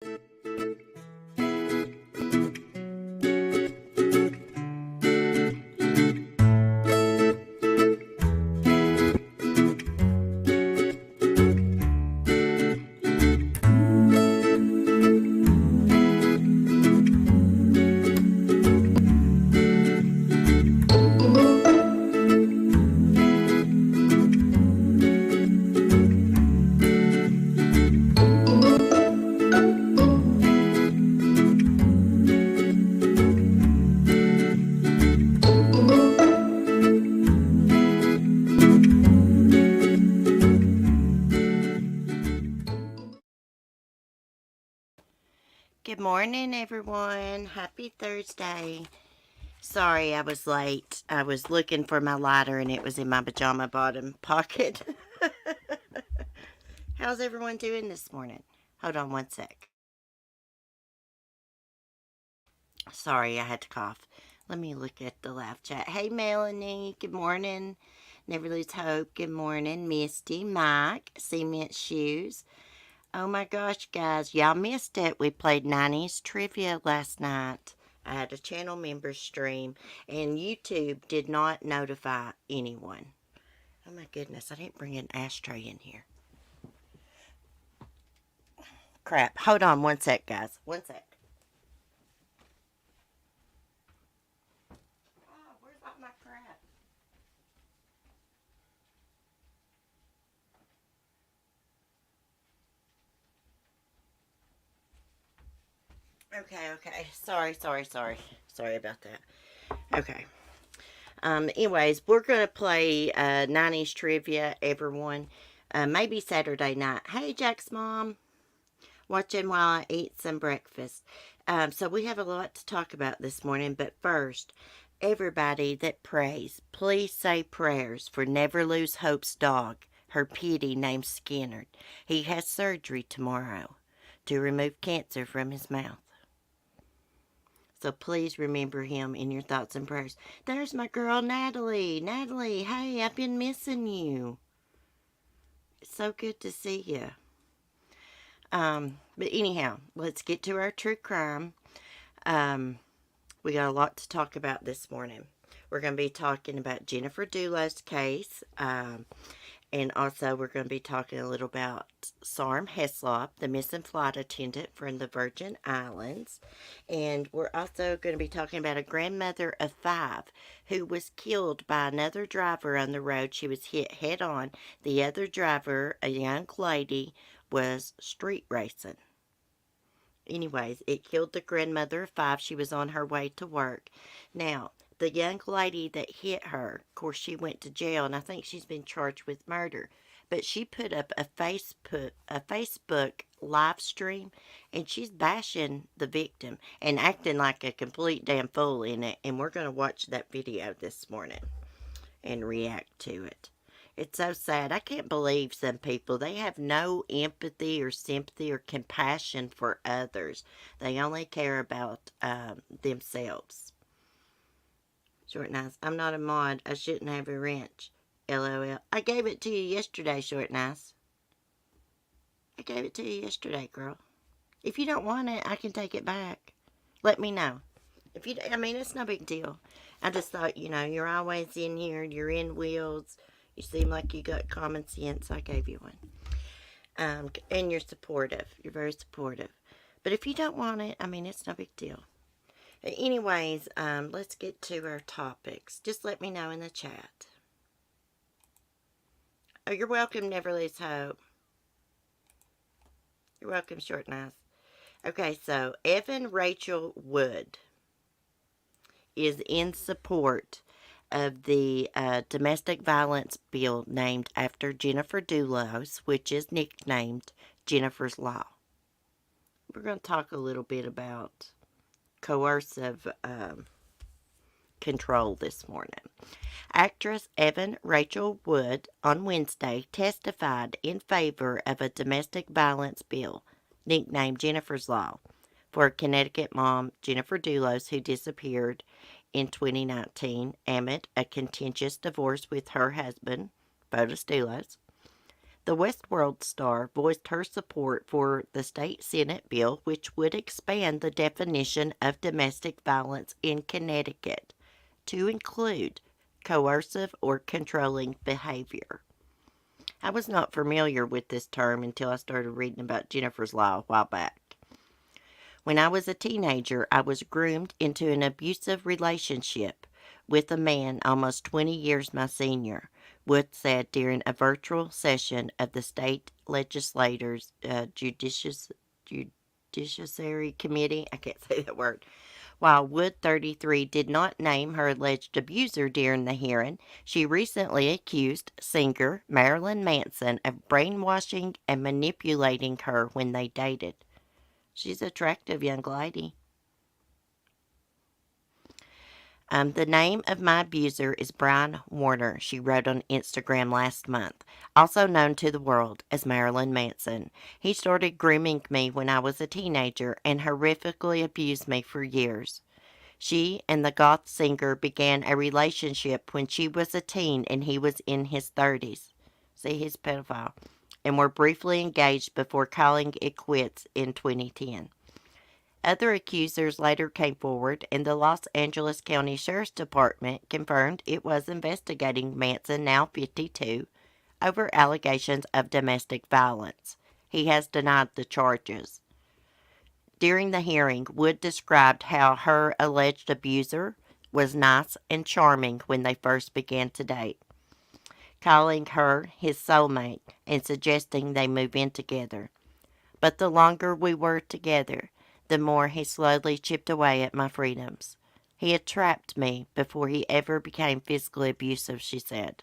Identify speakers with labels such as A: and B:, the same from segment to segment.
A: Good morning, everyone. Happy Thursday. Sorry I was late. I was looking for my lighter and it was in my pajama bottom pocket. How's everyone doing this morning? Hold on one sec. Sorry, I had to cough. Let me look at the live chat. Hey, Melanie. Good morning. Never Lose Hope. Good morning. Misty, Mike, Cement Shoes. Oh my gosh, guys, y'all missed it. We played 90s trivia last night. I had a channel member stream, and YouTube did not notify anyone. Oh my goodness, I didn't bring an ashtray in here. Crap. Hold on one sec, guys. One sec. Oh, where's all my crap? Okay. Sorry about that. Okay. Anyways, we're going to play 90s trivia, everyone. Maybe Saturday night. Hey, Jack's mom. Watching while I eat some breakfast. So we have a lot to talk about this morning, but first, everybody that prays, please say prayers for Never Lose Hope's dog, her pitty named Skinner. He has surgery tomorrow to remove cancer from his mouth. So please remember him in your thoughts and prayers. There's my girl, Natalie. Natalie, hey, I've been missing you. It's so good to see you. But anyhow, let's get to our true crime. We got a lot to talk about this morning. We're going to be talking about Jennifer Dulos' case. And also we're going to be talking a little about Sarm Heslop, the missing flight attendant from the Virgin Islands. And we're also going to be talking about a grandmother of 5 who was killed by another driver on the road. She was hit head on. The other driver, a young lady, was street racing. Anyways, it killed the grandmother of 5. She was on her way to work. Now, the young lady that hit her, of course, she went to jail, and I think she's been charged with murder. But she put up a Facebook live stream, and she's bashing the victim and acting like a complete damn fool in it. And we're going to watch that video this morning and react to it. It's so sad. I can't believe some people, they have no empathy or sympathy or compassion for others. They only care about themselves. Short Nice, I'm not a mod. I shouldn't have a wrench. LOL. I gave it to you yesterday, Short Nice. I gave it to you yesterday, girl. If you don't want it, I can take it back. Let me know. It's no big deal. I just thought, you're always in here. You're in Wheels. You seem like you got common sense. I gave you one. And you're supportive. You're very supportive. But if you don't want it, it's no big deal. Anyways, let's get to our topics. Just let me know in the chat. Oh, you're welcome, Never Lose Hope. You're welcome, Short Nice. Okay, so Evan Rachael Wood is in support of the domestic violence bill named after Jennifer Dulos, which is nicknamed Jennifer's Law. We're going to talk a little bit about coercive control this morning. Actress Evan Rachael Wood on Wednesday testified in favor of a domestic violence bill nicknamed Jennifer's Law for Connecticut mom Jennifer Dulos, who disappeared in 2019 amid a contentious divorce with her husband, Botus Dulos. The Westworld star voiced her support for the state Senate bill, which would expand the definition of domestic violence in Connecticut to include coercive or controlling behavior. I was not familiar with this term until I started reading about Jennifer's Law a while back. When I was a teenager, I was groomed into an abusive relationship with a man almost 20 years my senior, Wood said during a virtual session of the state legislators' judiciary committee. I can't say that word. While Wood 33 did not name her alleged abuser during the hearing, she recently accused singer Marilyn Manson of brainwashing and manipulating her when they dated. She's an attractive young lady. The name of my abuser is Brian Warner, she wrote on Instagram last month, also known to the world as Marilyn Manson. He started grooming me when I was a teenager and horrifically abused me for years. She and the goth singer began a relationship when she was a teen and he was in his 30s. See, he's a pedophile. And were briefly engaged before calling it quits in 2010. Other accusers later came forward, and the Los Angeles County Sheriff's Department confirmed it was investigating Manson, now 52, over allegations of domestic violence. He has denied the charges. During the hearing, Wood described how her alleged abuser was nice and charming when they first began to date, calling her his soulmate and suggesting they move in together. But the longer we were together, the more he slowly chipped away at my freedoms. He had trapped me before he ever became physically abusive, she said.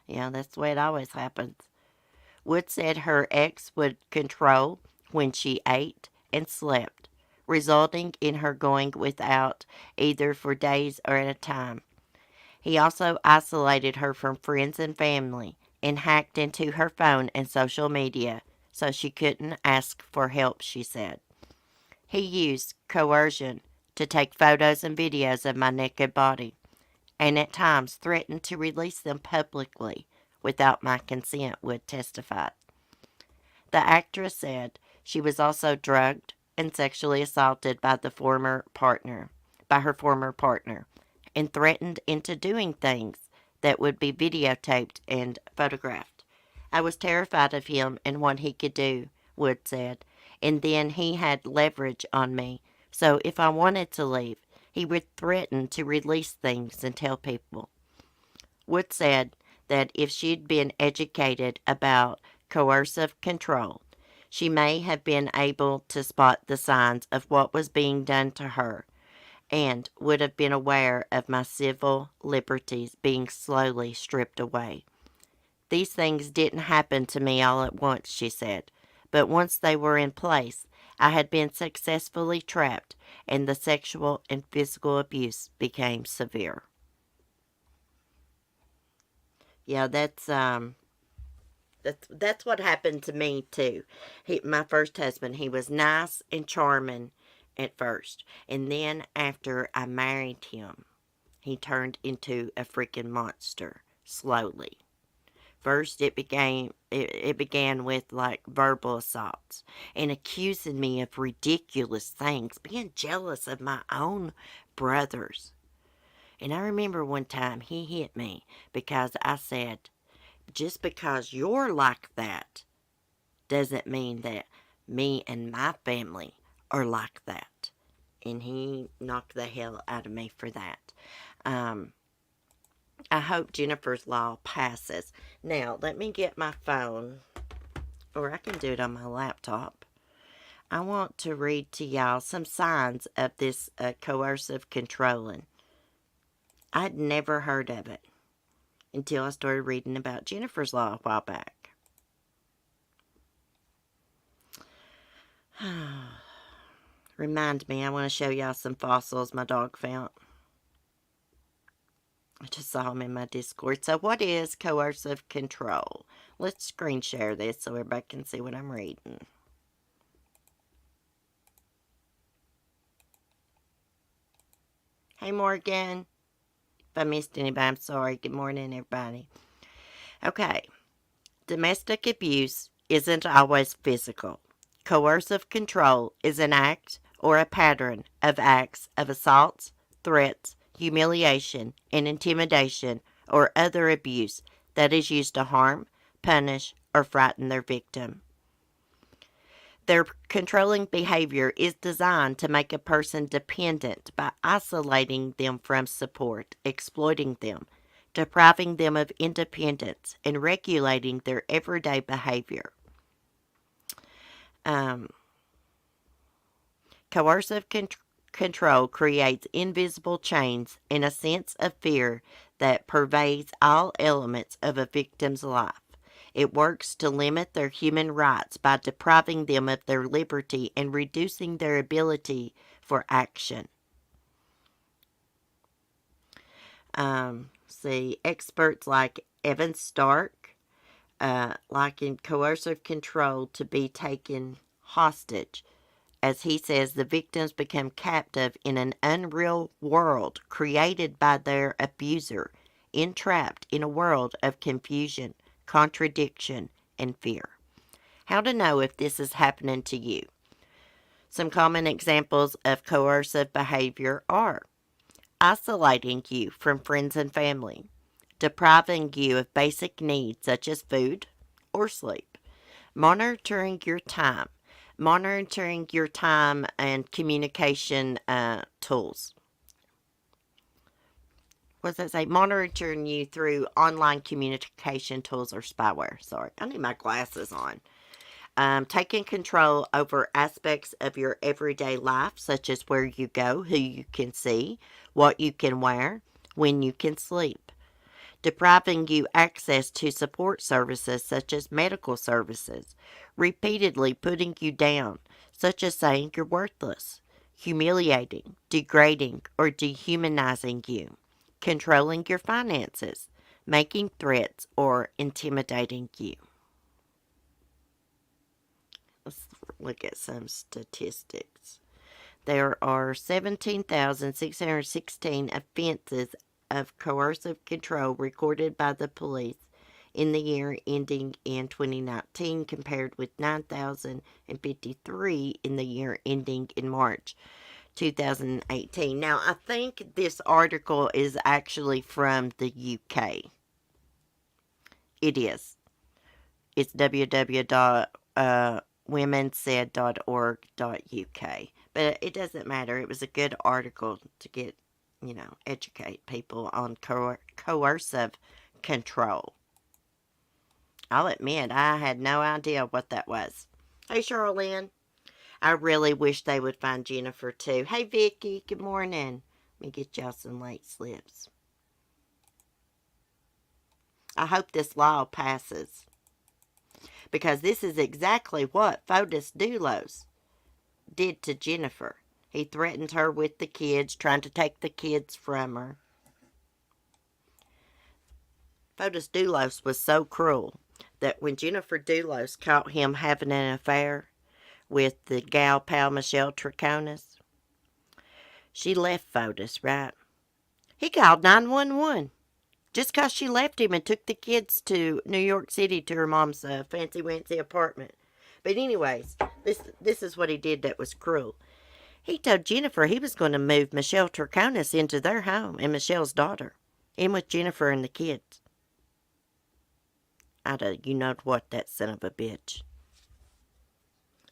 A: Yeah, that's the way it always happens. Wood said her ex would control when she ate and slept, resulting in her going without either for days or at a time. He also isolated her from friends and family and hacked into her phone and social media so she couldn't ask for help, she said. He used coercion to take photos and videos of my naked body, and at times threatened to release them publicly without my consent, Wood testified. The actress said she was also drugged and sexually assaulted by her former partner, and threatened into doing things that would be videotaped and photographed. I was terrified of him and what he could do, Wood said, and then he had leverage on me, so if I wanted to leave, he would threaten to release things and tell people. Wood said that if she'd been educated about coercive control, she may have been able to spot the signs of what was being done to her and would have been aware of my civil liberties being slowly stripped away. These things didn't happen to me all at once, she said, but once they were in place, I had been successfully trapped, and the sexual and physical abuse became severe. Yeah, that's what happened to me too. My first husband, he was nice and charming at first, and then after I married him, he turned into a freaking monster slowly. First, it began with like verbal assaults and accusing me of ridiculous things, being jealous of my own brothers. And I remember one time he hit me because I said, just because you're like that doesn't mean that me and my family are like that. And he knocked the hell out of me for that. I hope Jennifer's Law passes. Now, let me get my phone, or I can do it on my laptop. I want to read to y'all some signs of this coercive controlling. I'd never heard of it until I started reading about Jennifer's Law a while back. Remind me, I want to show y'all some fossils my dog found. I just saw them in my Discord. So what is coercive control? Let's screen share this so everybody can see what I'm reading. Hey, Morgan. If I missed anybody, I'm sorry. Good morning, everybody. Okay. Domestic abuse isn't always physical. Coercive control is an act or a pattern of acts of assaults, threats, humiliation, and intimidation or other abuse that is used to harm, punish, or frighten their victim. Their controlling behavior is designed to make a person dependent by isolating them from support, exploiting them, depriving them of independence, and regulating their everyday behavior. Um, Coercive control creates invisible chains and a sense of fear that pervades all elements of a victim's life. It works to limit their human rights by depriving them of their liberty and reducing their ability for action. Experts like Evan Stark liken coercive control to be taken hostage. As he says, the victims become captive in an unreal world created by their abuser, entrapped in a world of confusion, contradiction, and fear. How to know if this is happening to you? Some common examples of coercive behavior are isolating you from friends and family, depriving you of basic needs such as food or sleep, monitoring your time, and communication tools. What does that say? Monitoring you through online communication tools or spyware. Sorry, I need my glasses on. Taking control over aspects of your everyday life, such as where you go, who you can see, what you can wear, when you can sleep. Depriving you access to support services such as medical services. Repeatedly putting you down, such as saying you're worthless. Humiliating, degrading, or dehumanizing you. Controlling your finances. Making threats or intimidating you. Let's look at some statistics. There are 17,616 offenses of coercive control recorded by the police in the year ending in 2019 compared with 9,053 in the year ending in March 2018. Now, I think this article is actually from the UK. It is. It's www.womensaid.org.uk. But it doesn't matter. It was a good article to get, educate people on coercive control. I'll admit, I had no idea what that was. Hey, Charlene. I really wish they would find Jennifer, too. Hey, Vicky. Good morning. Let me get y'all some late slips. I hope this law passes. Because this is exactly what Fotis Dulos did to Jennifer. He threatened her with the kids, trying to take the kids from her. Fotis Dulos was so cruel that when Jennifer Dulos caught him having an affair with the gal pal Michelle Troconis, she left Fotis, right? He called 911 just because she left him and took the kids to New York City to her mom's fancy-wancy apartment. But anyways, this is what he did that was cruel. He told Jennifer he was going to move Michelle Troconis into their home and Michelle's daughter, in with Jennifer and the kids. You know what, that son of a bitch.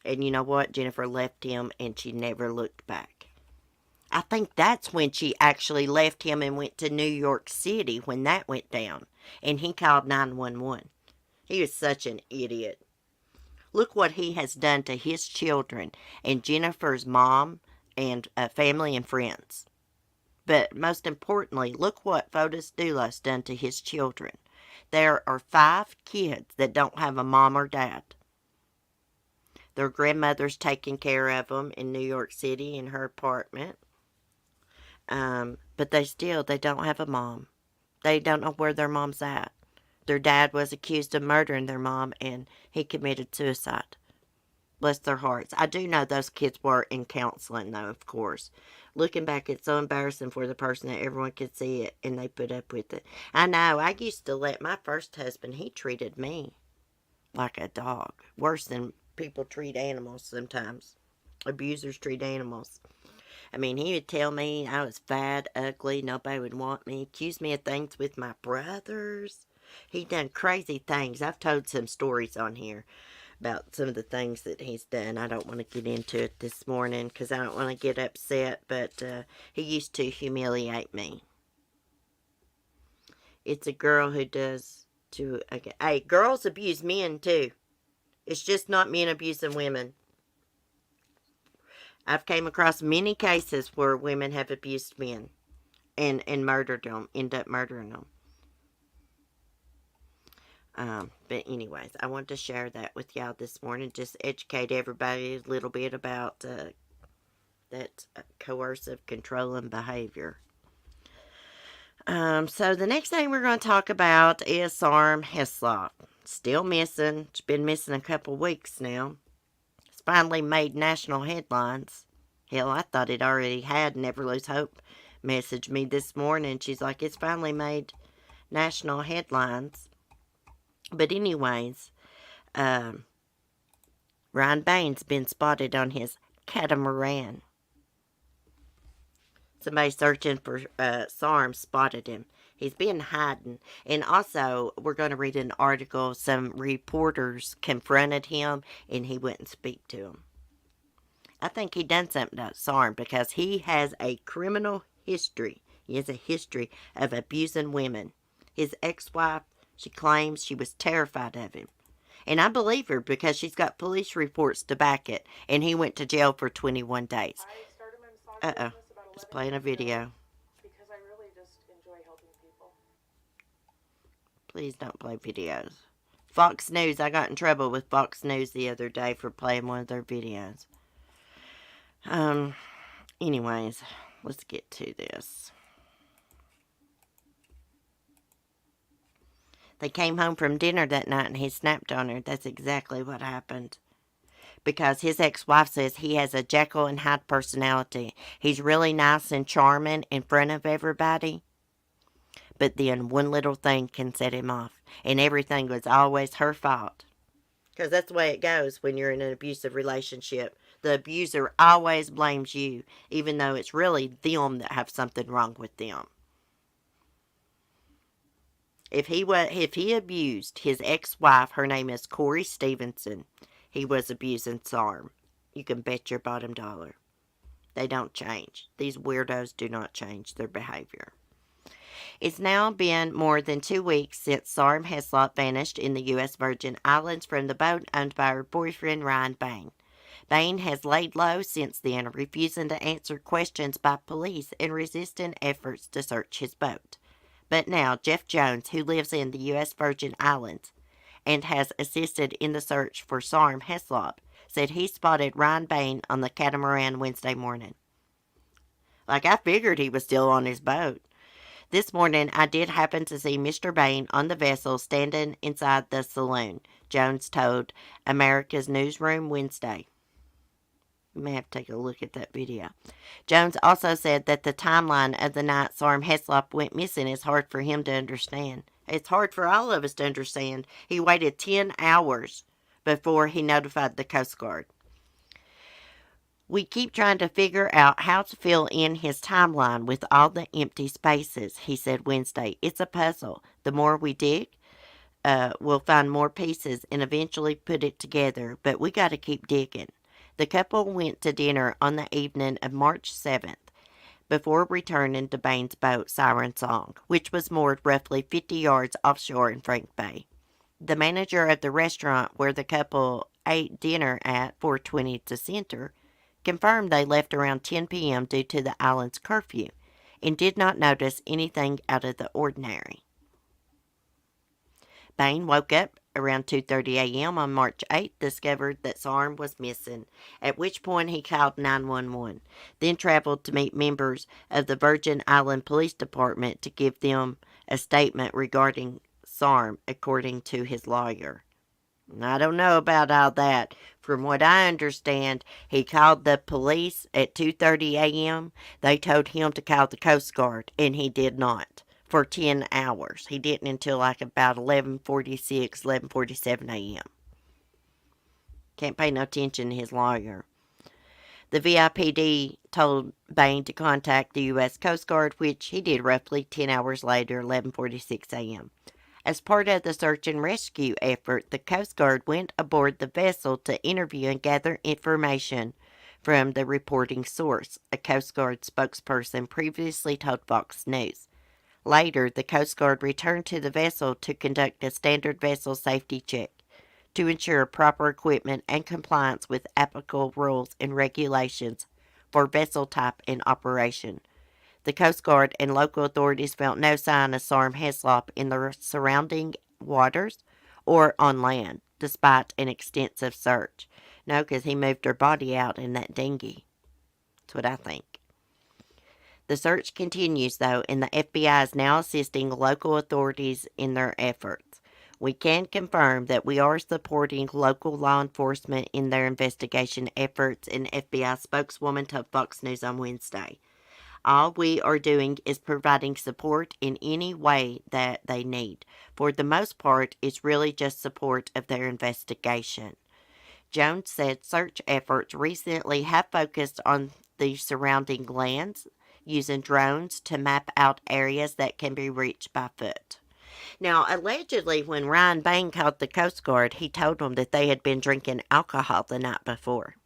A: And you know what? Jennifer left him and she never looked back. I think that's when she actually left him and went to New York City when that went down. And he called 911. He was such an idiot. Look what he has done to his children and Jennifer's mom and family and friends. But most importantly, look what Fotis Dulos done to his children. There are 5 kids that don't have a mom or dad. Their grandmother's taking care of them in New York City in her apartment. But they don't have a mom. They don't know where their mom's at. Their dad was accused of murdering their mom and he committed suicide. Bless their hearts. I do know those kids were in counseling though, of course. Looking back, it's so embarrassing for the person that everyone could see it and they put up with it. I know, I used to let my first husband, he treated me. like a dog. Worse than people treat animals sometimes. Abusers treat animals. I mean, he would tell me I was fat, ugly, nobody would want me, accuse me of things with my brothers. He done crazy things. I've told some stories on here about some of the things that he's done. I don't want to get into it this morning because I don't want to get upset, but he used to humiliate me. It's a girl who does to... Okay. Hey, girls abuse men too. It's just not men abusing women. I've came across many cases where women have abused men and murdered them, end up murdering them. But anyways, I want to share that with y'all this morning. Just educate everybody a little bit about that coercive, controlling behavior. So the next thing we're going to talk about is Sarm Heslop. Still missing. It's been missing a couple weeks now. It's finally made national headlines. Hell, I thought it already had. Never Lose Hope messaged me this morning. She's like, it's finally made national headlines. But anyways, Ryan Bain's been spotted on his catamaran. Somebody searching for Sarm spotted him. He's been hiding. And also, we're going to read an article. Some reporters confronted him, and he wouldn't speak to them. I think he done something to Sarm because he has a criminal history. He has a history of abusing women. His ex-wife, she claims she was terrified of him. And I believe her because she's got police reports to back it. And he went to jail for 21 days.
B: I started my massage business about 11
A: It's playing a
B: years
A: video.
B: ago because I really just enjoy helping people.
A: Please don't play videos. Fox News, I got in trouble with Fox News the other day for playing one of their videos. Anyways, let's get to this. They came home from dinner that night and he snapped on her. That's exactly what happened. Because his ex-wife says he has a Jekyll and Hyde personality. He's really nice and charming in front of everybody. But then one little thing can set him off. And everything was always her fault. Because that's the way it goes when you're in an abusive relationship. The abuser always blames you, even though it's really them that have something wrong with them. If he abused his ex-wife, her name is Corey Stevenson, he was abusing Sarm. You can bet your bottom dollar. They don't change. These weirdos do not change their behavior. It's now been more than 2 weeks since Sarm Heslop vanished in the U.S. Virgin Islands from the boat owned by her boyfriend Ryan Bain. Bain has laid low since then, refusing to answer questions by police and resisting efforts to search his boat. But now, Jeff Jones, who lives in the U.S. Virgin Islands and has assisted in the search for Sarm Heslop, said he spotted Ryan Bain on the catamaran Wednesday morning. Like, I figured he was still on his boat. This morning, I did happen to see Mr. Bain on the vessel standing inside the saloon, Jones told America's Newsroom Wednesday. You may have to take a look at that video. Jones also said that the timeline of the night Sarm Heslop went missing is hard for him to understand. It's hard for all of us to understand. He waited 10 hours before he notified the Coast Guard. We keep trying to figure out how to fill in his timeline with all the empty spaces, he said Wednesday. It's a puzzle. The more we dig, we'll find more pieces and eventually put it together, but we got to keep digging. The couple went to dinner on the evening of March 7th before returning to Bain's boat, Siren Song, which was moored roughly 50 yards offshore in Frank Bay. The manager of the restaurant where the couple ate dinner at 420 to Center confirmed they left around 10 p.m. due to the island's curfew and did not notice anything out of the ordinary. Bain woke up around 2:30 a.m. on March 8th, discovered that Sarm was missing, at which point he called 911, then traveled to meet members of the Virgin Island Police Department to give them a statement regarding Sarm, according to his lawyer. I don't know about all that. From what I understand, he called the police at 2:30 a.m. They told him to call the Coast Guard, and he did not. For 10 hours. He didn't until like about 11:46, 11:47 a.m. Can't pay no attention to his lawyer. The VIPD told Bain to contact the U.S. Coast Guard, which he did roughly 10 hours later, 11:46 a.m. As part of the search and rescue effort, the Coast Guard went aboard the vessel to interview and gather information from the reporting source, a Coast Guard spokesperson previously told Fox News. Later, the Coast Guard returned to the vessel to conduct a standard vessel safety check to ensure proper equipment and compliance with applicable rules and regulations for vessel type and operation. The Coast Guard and local authorities found no sign of Sarm Heslop in the surrounding waters or on land, despite an extensive search. No, because he moved her body out in that dinghy. That's what I think. The search continues, though, and the FBI is now assisting local authorities in their efforts. We can confirm that we are supporting local law enforcement in their investigation efforts, an FBI spokeswoman told Fox News on Wednesday. All we are doing is providing support in any way that they need. For the most part, it's really just support of their investigation. Jones said search efforts recently have focused on the surrounding lands, using drones to map out areas that can be reached by foot. Now, allegedly, when Ryan Bain called the Coast Guard, he told them that they had been drinking alcohol the night before.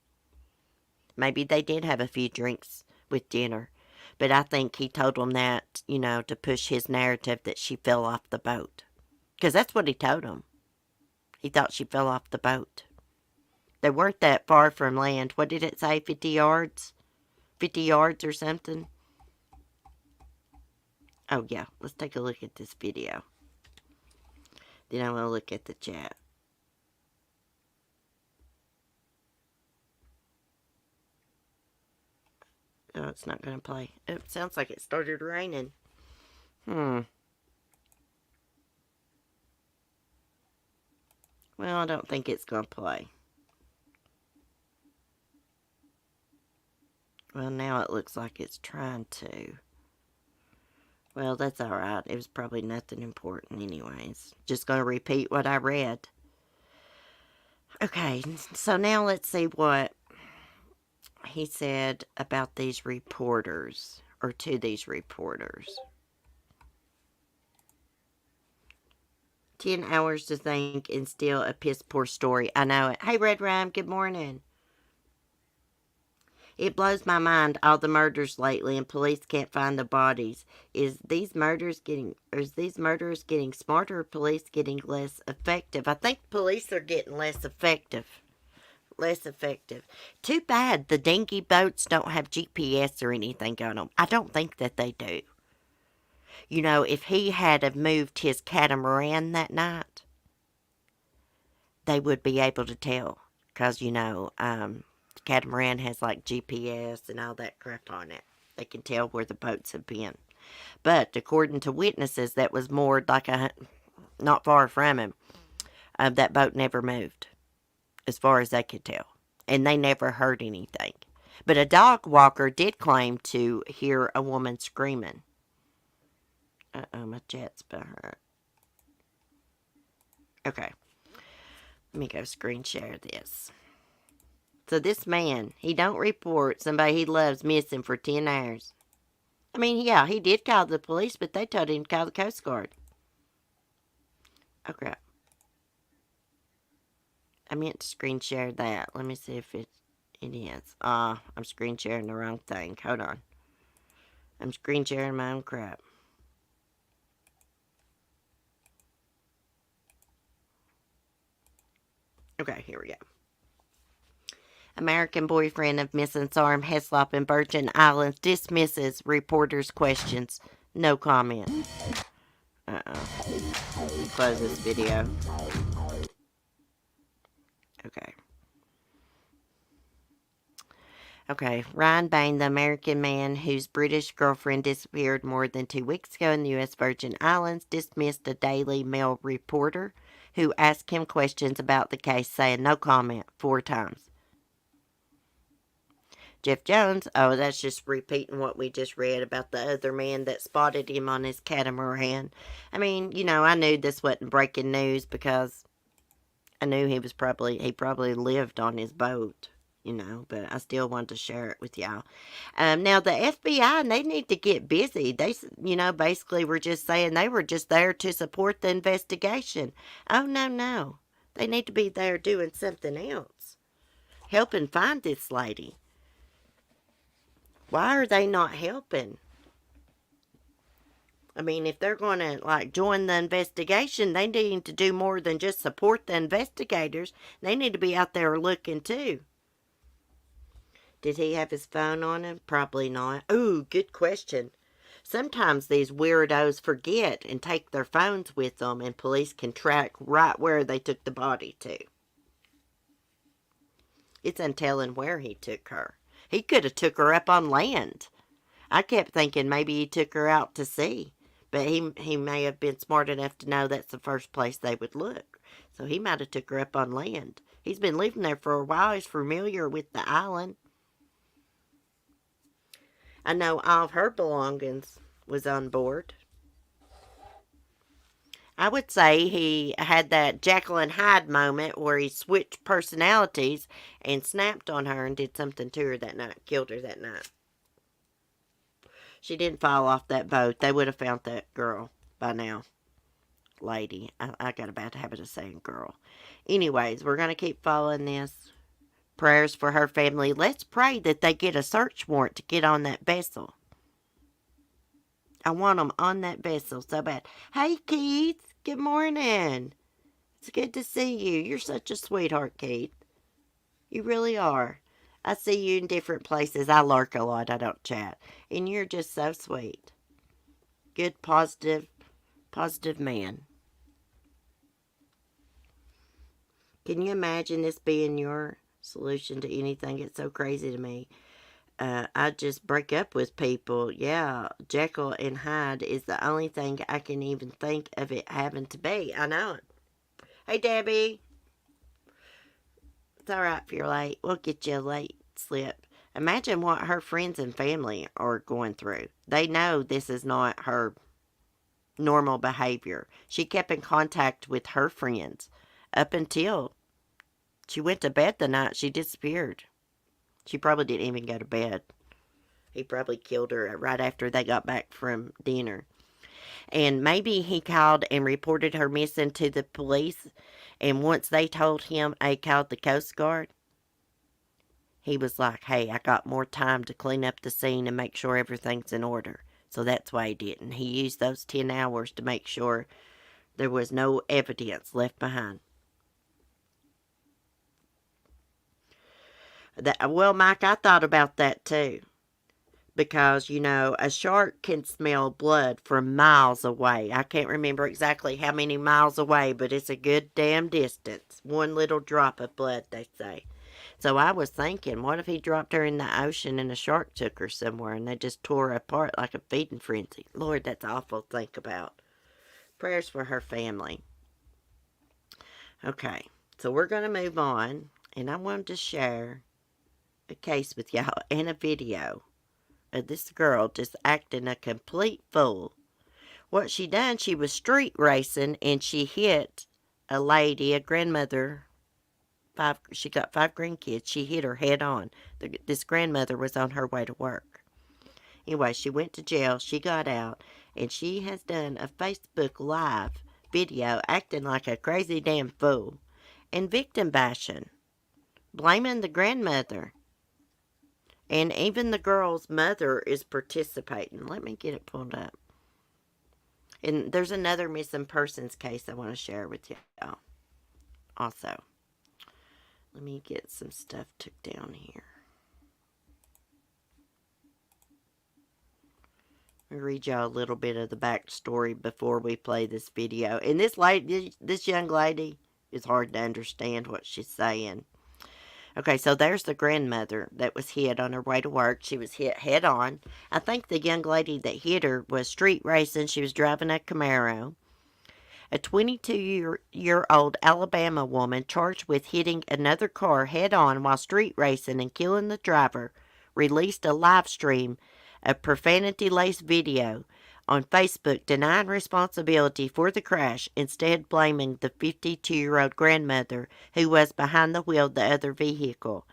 A: Maybe they did have a few drinks with dinner. But I think he told them that, to push his narrative that she fell off the boat. Because that's what he told them. He thought she fell off the boat. They weren't that far from land. What did it say? 50 yards? 50 yards or something? Oh, yeah. Let's take a look at this video. Then I want to look at the chat. Oh, it's not going to play. It sounds like it started raining. Well, I don't think it's going to play. Well, now it looks like it's trying to. Well, that's alright. It was probably nothing important anyways. Just going to repeat what I read. Okay, so now let's see what he said about these reporters, or to these reporters. 10 hours to think and still a piss poor story. I know it. Hey, Red Rhyme, good morning. It blows my mind, all the murders lately, and police can't find the bodies. Is these murderers getting smarter, or police getting less effective? I think police are getting less effective. Too bad the dinghy boats don't have GPS or anything on them. I don't think that they do. If he had have moved his catamaran that night, they would be able to tell. Because, the catamaran has like GPS and all that crap on it. They can tell where the boats have been. But according to witnesses, that was moored like not far from him. That boat never moved, as far as they could tell. And they never heard anything. But a dog walker did claim to hear a woman screaming. Uh-oh, my chat's behind. Okay. Let me go screen share this. So this man, he don't report somebody he loves missing for 10 hours. I mean, yeah, he did call the police, but they told him to call the Coast Guard. Okay. I meant to screen share that. Let me see if it is. I'm screen sharing the wrong thing. Hold on. I'm screen sharing my own crap. Okay, here we go. American boyfriend of missing Sarm Heslop in Virgin Islands dismisses reporters' questions. No comment. Close this video. Okay, Ryan Bain, the American man whose British girlfriend disappeared more than 2 weeks ago in the U.S. Virgin Islands, dismissed a Daily Mail reporter who asked him questions about the case, saying no comment 4 times. Jeff Jones, that's just repeating what we just read about the other man that spotted him on his catamaran. I mean, I knew this wasn't breaking news because I knew he probably lived on his boat, but I still wanted to share it with y'all. Now the FBI, they need to get busy. Basically were just saying they were just there to support the investigation. Oh, no, no. They need to be there doing something else, helping find this lady. Why are they not helping? I mean, if they're going to, join the investigation, they need to do more than just support the investigators. They need to be out there looking, too. Did he have his phone on him? Probably not. Ooh, good question. Sometimes these weirdos forget and take their phones with them, and police can track right where they took the body to. It's untelling where he took her. He could have took her up on land. I kept thinking maybe he took her out to sea. But he may have been smart enough to know that's the first place they would look. So he might have took her up on land. He's been living there for a while. He's familiar with the island. I know all of her belongings was on board. I would say he had that Jekyll and Hyde moment where he switched personalities and snapped on her and did something to her that night, killed her that night. She didn't fall off that boat. They would have found that girl by now. Lady. I got a bad habit of saying girl. Anyways, we're going to keep following this. Prayers for her family. Let's pray that they get a search warrant to get on that vessel. I want them on that vessel so bad. Hey, Keith. Good morning. It's good to see you. You're such a sweetheart, Keith. You really are. I see you in different places. I lurk a lot. I don't chat. And you're just so sweet. Good, positive man. Can you imagine this being your solution to anything? It's so crazy to me. I just break up with people. Yeah, Jekyll and Hyde is the only thing I can even think of it having to be. I know it. Hey, Debbie. It's all right if you're late. We'll get you a late slip. Imagine what her friends and family are going through. They know this is not her normal behavior. She kept in contact with her friends up until she went to bed the night she disappeared. She probably didn't even go to bed. He probably killed her right after they got back from dinner. And maybe he called and reported her missing to the police. And once they told him, he called the Coast Guard. He was like, hey, I got more time to clean up the scene and make sure everything's in order. So that's why he didn't. He used those 10 hours to make sure there was no evidence left behind. Well, Mike, I thought about that too. Because, a shark can smell blood from miles away. I can't remember exactly how many miles away, but it's a good damn distance. One little drop of blood, they say. So I was thinking, what if he dropped her in the ocean and a shark took her somewhere and they just tore her apart like a feeding frenzy? Lord, that's awful to think about. Prayers for her family. Okay, so we're going to move on, and I wanted to share a case with y'all and a video of this girl just acting a complete fool. What she done, she was street racing and she hit a lady, a grandmother. She got 5 grandkids. She hit her head on. This grandmother was on her way to work. Anyway, she went to jail. She got out, and she has done a Facebook Live video acting like a crazy damn fool and victim bashing, blaming the grandmother. And even the girl's mother is participating. Let me get it pulled up. And there's another missing persons case I want to share with y'all also. Let me get some stuff took down here. Let me read y'all a little bit of the backstory before we play this video. And this young lady, it's hard to understand what she's saying. Okay, so there's the grandmother that was hit on her way to work. She was hit head on. I think the young lady that hit her was street racing. She was driving a Camaro. A 22-year-old Alabama woman charged with hitting another car head on while street racing and killing the driver released a live stream of profanity-laced video on Facebook denying responsibility for the crash, instead blaming the 52-year-old grandmother who was behind the wheel of the other vehicle.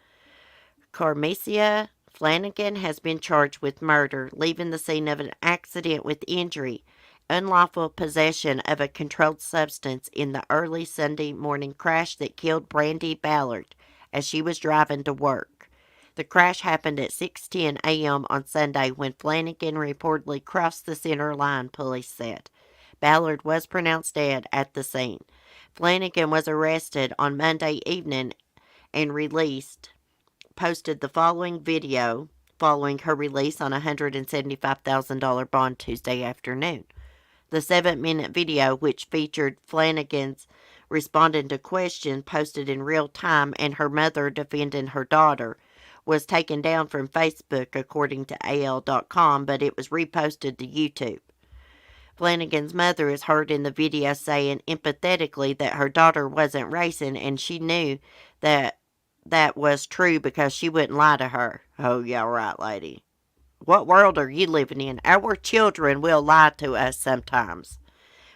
A: Carmesia Flanagan has been charged with murder, leaving the scene of an accident with injury, unlawful possession of a controlled substance in the early Sunday morning crash that killed Brandy Ballard as she was driving to work. The crash happened at 6:10 a.m. on Sunday when Flanagan reportedly crossed the center line, police said. Ballard was pronounced dead at the scene. Flanagan was arrested on Monday evening and posted the following video following her release on a $175,000 bond Tuesday afternoon. The 7-minute video, which featured Flanagan's responding to questions posted in real time and her mother defending her daughter, was taken down from Facebook according to AL.com, but it was reposted to YouTube. Flanagan's mother is heard in the video saying empathetically that her daughter wasn't racing and she knew that was true because she wouldn't lie to her. Oh, yeah, right, lady. What world are you living in? Our children will lie to us sometimes.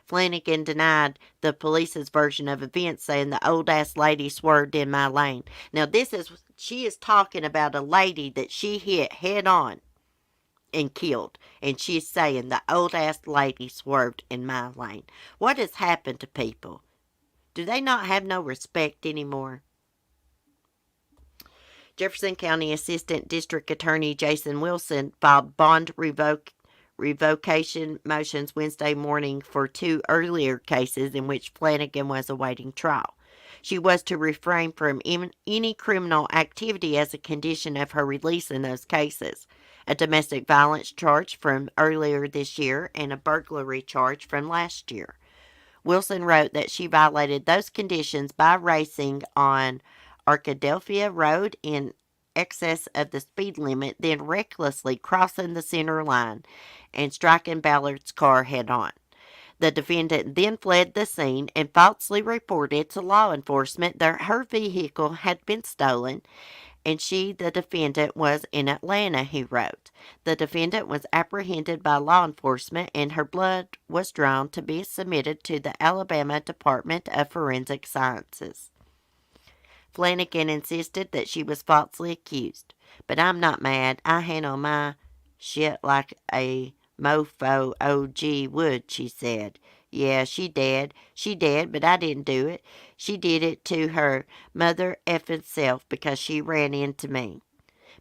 A: Flanagan denied the police's version of events, saying the old-ass lady swerved in my lane. Now, she is talking about a lady that she hit head-on and killed. And she's saying the old-ass lady swerved in my lane. What has happened to people? Do they not have no respect anymore? Jefferson County Assistant District Attorney Jason Wilson filed bond revocation motions Wednesday morning for 2 earlier cases in which Flanagan was awaiting trial. She was to refrain from any criminal activity as a condition of her release in those cases. A domestic violence charge from earlier this year and a burglary charge from last year. Wilson wrote that she violated those conditions by racing on Arkadelphia Road in excess of the speed limit, then recklessly crossing the center line and striking Ballard's car head-on. The defendant then fled the scene and falsely reported to law enforcement that her vehicle had been stolen and she, the defendant, was in Atlanta, he wrote. The defendant was apprehended by law enforcement and her blood was drawn to be submitted to the Alabama Department of Forensic Sciences. Flanagan insisted that she was falsely accused. But I'm not mad. I handle my shit like a mofo OG would, she said. Yeah, she dead, but I didn't do it. She did it to her mother effing self because she ran into me.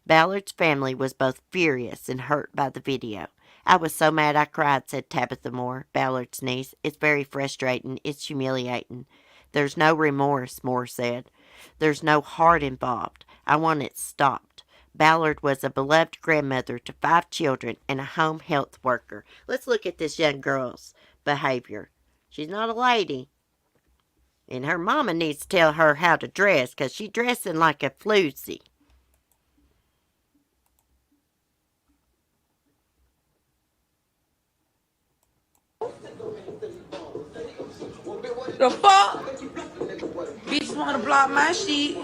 A: Ballard's family was both furious and hurt by the video. I was so mad I cried, said Tabitha Moore, Ballard's niece. It's very frustrating. It's humiliating. There's no remorse, Moore said. There's no heart involved. I want it stopped. Ballard was a beloved grandmother to 5 children and a home health worker. Let's look at this young girl's behavior. She's not a lady. And her mama needs to tell her how to dress because she's dressing like a floozy.
C: The fuck? Bitches wanna block my shit.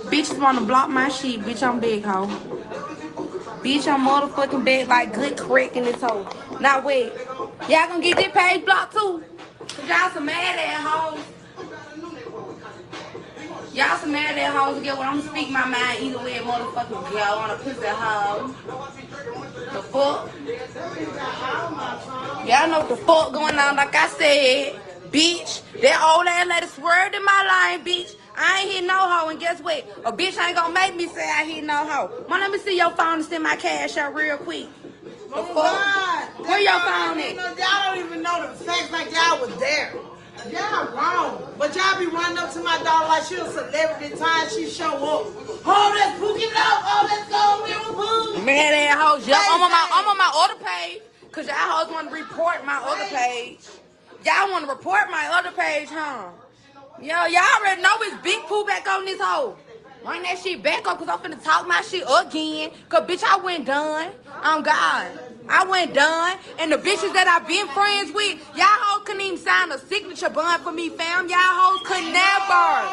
C: Bitches wanna block my shit. Bitch, I'm big, hoe. Bitch, I'm motherfucking big like good crack in this hoe. Now wait. Y'all gonna get this page blocked too? Cause y'all some mad ass hoes. Y'all some mad ass hoes. Get what I'm gonna speak my mind either way, motherfucking go on a pussy hoe. The fuck? Y'all know what the fuck going on, like I said. Bitch, that old ass lady swerved in my line, bitch. I ain't hit no hoe, and guess what? A bitch ain't gonna make me say I hit no hoe. Well, let me see your phone and send my cash out real quick. The fuck? Where your phone at?
D: Y'all don't even know the facts like y'all was there. Y'all wrong. But y'all be running up to my daughter like she a celebrity time she show up. Oh, let's book it up. Oh, let's go. Liverpool.
C: Man, that hoes. Yep, I'm on my other page. Cause y'all hoes want to report my other page. Y'all want to report my other page, huh? Yo, y'all already know it's big poo back on this hoe. Bring that shit back up, cause I'm finna talk my shit again. Cause bitch, I went done. I'm God. I went done. And the bitches that I've been friends with, y'all hoes couldn't even sign a signature bond for me, fam. Y'all hoes could never.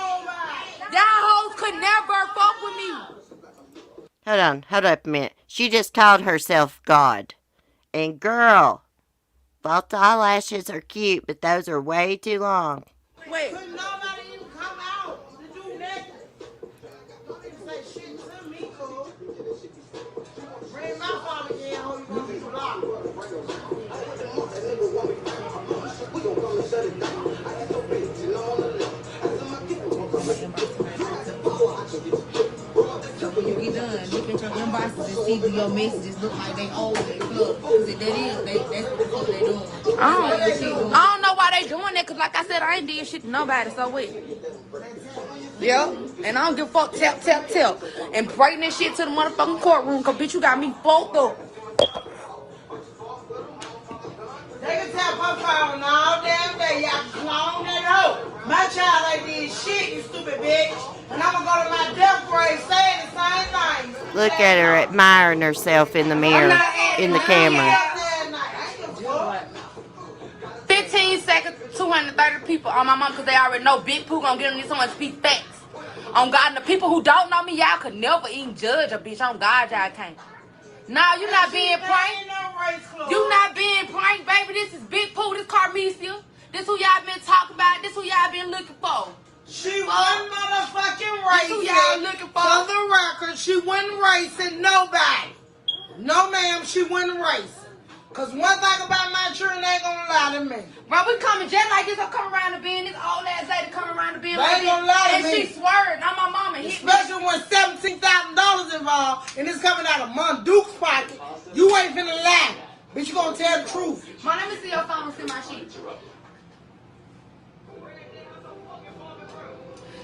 C: Y'all hoes could never fuck with me.
A: Hold up a minute. She just called herself God. And girl, false eyelashes are cute, but those are way too long.
C: Wait.
D: Couldn't nobody even come out to do nothing. Don't even say shit to me, cool. Bring my father in, or you gonna be blocked.
E: So when you get done, look at your inboxes and see do your messages look like they old and flood. Because if that is, that's what the fuck they doing.
C: I don't know why they doing that, because like I said, I ain't did shit to nobody, so what? Yeah, and I don't give a fuck, tap. And bring this shit to the motherfucking courtroom, because bitch, you got me fucked up.
D: They can tap her phone all damn day. Y'all clone that hoe. My child ain't did shit, you stupid bitch. And I'm gonna go to my death grave saying the same thing.
A: Look at her admiring herself in the mirror, in the camera.
C: 15 seconds, 230 people on my mom, because they already know Big Pooh gonna get them this so much speak facts. On God, and the people who don't know me, y'all could never even judge a bitch. On God, y'all can't. Nah, you not being pranked. You not being pranked, baby. This is Big Pooh. This Carmesia. This who y'all been talking about. This who y'all been looking for.
D: She wasn't motherfucking racist.
C: This who y'all looking for.
D: For the record, she wasn't racing nobody. No, ma'am, she wasn't racing. Cause one thing about my children, they ain't gonna lie to me.
C: Bro, we coming just like this. I'm coming around the bend. This old ass lady coming around the bend.
D: They ain't gonna lie to
C: and
D: me.
C: she swerved on my mama. Hit me.
D: Especially when $17,000 involved and it's coming out of Mom Duke's pocket. You ain't finna lie. Bitch, you gonna tell the truth.
C: Mom, let me see your phone and see my shit.